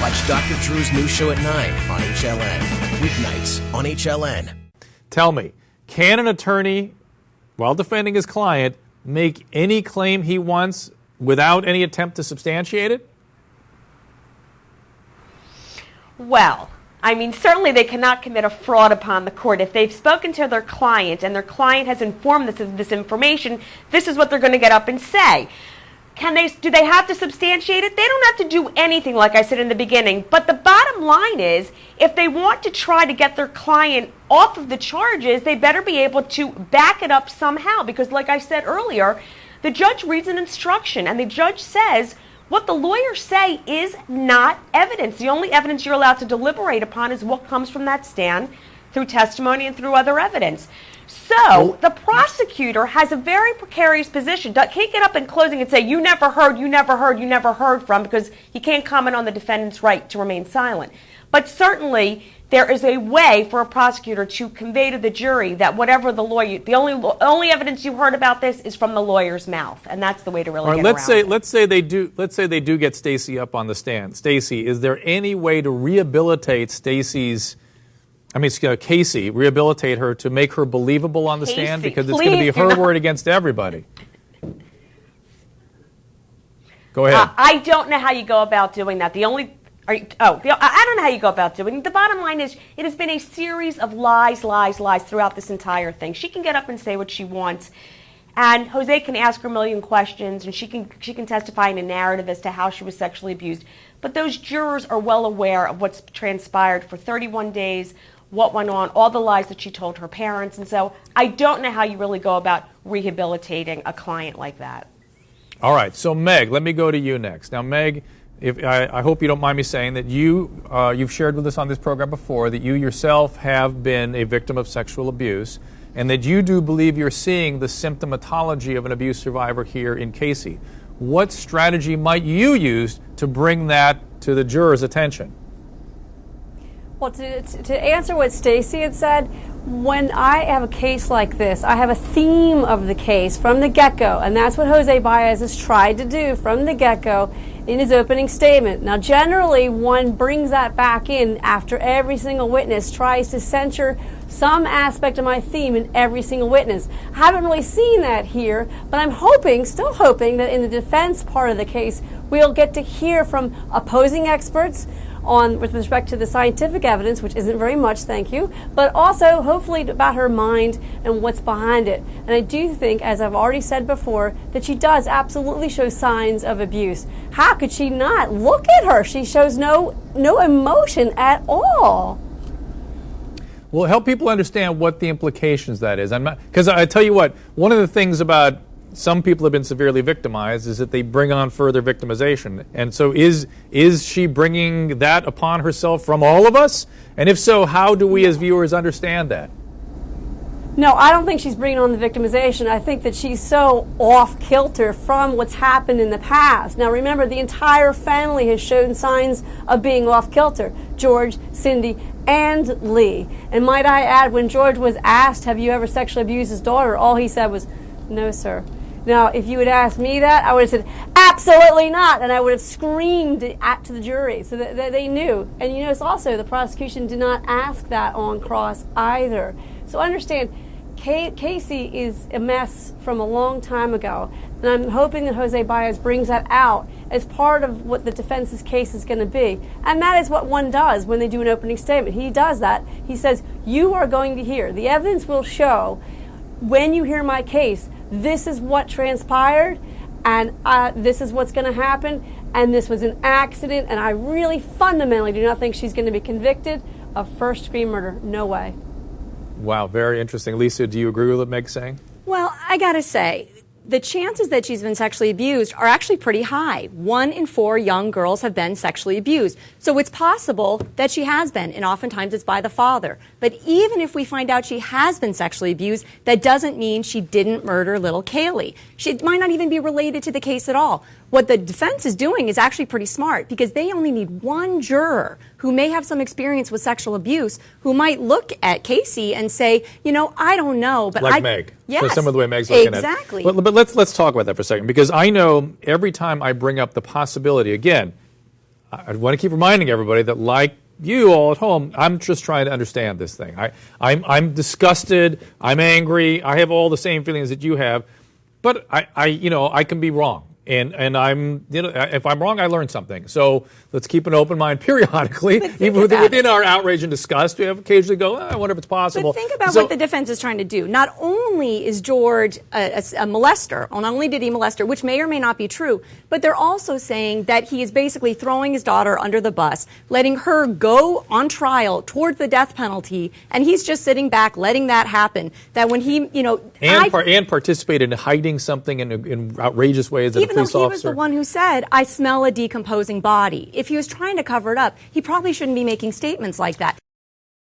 Watch Dr. Drew's new show at 9 on HLN. Weeknights on HLN. Tell me, can an attorney, while defending his client, make any claim he wants without any attempt to substantiate it? Well, I mean, certainly they cannot commit a fraud upon the court. If they've spoken to their client and their client has informed them of this information, this is what they're going to get up and say. Do they have to substantiate it? They don't have to do anything, like I said in the beginning. But the bottom line is, if they want to try to get their client off of the charges, they better be able to back it up somehow. Because like I said earlier, the judge reads an instruction and the judge says, what the lawyers say is not evidence. The only evidence you're allowed to deliberate upon is what comes from that stand through testimony and through other evidence. So the prosecutor has a very precarious position. Can't get up in closing and say, you never heard, you never heard, you never heard from, because he can't comment on the defendant's right to remain silent. But certainly there is a way for a prosecutor to convey to the jury that whatever the lawyer, the only evidence you heard about this is from the lawyer's mouth, and that's the way to really get around it. Let's say they do get Stacey up on the stand. Stacey, is there any way to rehabilitate Casey, rehabilitate her to make her believable on the stand? Because it's going to be her word against everybody. Go ahead. I don't know how you go about doing that. I don't know how you go about doing it. The bottom line is it has been a series of lies throughout this entire thing. She can get up and say what she wants, and Jose can ask her a million questions, and she can testify in a narrative as to how she was sexually abused. But those jurors are well aware of what's transpired for 31 days, what went on, all the lies that she told her parents. And so I don't know how you really go about rehabilitating a client like that. All right. So, Meg, let me go to you next. Now, Meg, I hope you don't mind me saying that you've shared with us on this program before that you yourself have been a victim of sexual abuse, and that you do believe you're seeing the symptomatology of an abuse survivor here in Casey. What strategy might you use to bring that to the jurors' attention? Well, to answer what Stacey had said, when I have a case like this, I have a theme of the case from the get-go, and that's what Jose Baez has tried to do from the get-go in his opening statement. Now, generally, one brings that back in after every single witness tries to censure some aspect of my theme in every single witness. I haven't really seen that here, but I'm still hoping that in the defense part of the case, we'll get to hear from opposing experts with respect to the scientific evidence, which isn't very much, thank you, but also hopefully about her mind and what's behind it. And I do think, as I've already said before, that she does absolutely show signs of abuse. How could she not? Look at her. She shows no emotion at all. Well, help people understand what the implications that is. Because I tell you what, one of the things about some people have been severely victimized is that they bring on further victimization. And so is she bringing that upon herself from all of us? And if so, how do we as viewers understand that? No, I don't think she's bringing on the victimization. I think that she's so off kilter from what's happened in the past. Now remember, the entire family has shown signs of being off kilter. George, Cindy, and Lee. And might I add, when George was asked, have you ever sexually abused his daughter, all he said was, no, sir. Now, if you had asked me that, I would have said, absolutely not, and I would have screamed to the jury so that they knew. And you notice also the prosecution did not ask that on cross either. So understand, Casey is a mess from a long time ago, and I'm hoping that Jose Baez brings that out as part of what the defense's case is going to be. And that is what one does when they do an opening statement. He does that. He says, you are going to hear. The evidence will show, when you hear my case, this is what transpired, and this is what's going to happen, and this was an accident, and I really fundamentally do not think she's going to be convicted of first-degree murder. No way. Wow, very interesting. Lisa, do you agree with what Meg's saying? Well, I got to say, the chances that she's been sexually abused are actually pretty high. 1 in 4 young girls have been sexually abused. So it's possible that she has been, and oftentimes it's by the father. But even if we find out she has been sexually abused, that doesn't mean she didn't murder little Kaylee. She might not even be related to the case at all. What the defense is doing is actually pretty smart, because they only need one juror who may have some experience with sexual abuse, who might look at Casey and say, you know, I don't know, but like Meg. Yes, for some of the way Meg's looking exactly. at it. But let's talk about that for a second, because I know every time I bring up the possibility, again, I want to keep reminding everybody that, like you all at home, I'm just trying to understand this thing. I'm disgusted. I'm angry. I have all the same feelings that you have, but I can be wrong. And I'm, if I'm wrong, I learn something. So let's keep an open mind periodically, even within our outrage and disgust. We have occasionally go, I wonder if it's possible. But think about what the defense is trying to do. Not only is George a molester, not only did he molest her, which may or may not be true, but they're also saying that he is basically throwing his daughter under the bus, letting her go on trial towards the death penalty, and he's just sitting back, letting that happen. That when he, and participated in hiding something in outrageous ways that a police officer. He was the one who said, I smell a decomposing body. If he was trying to cover it up, he probably shouldn't be making statements like that.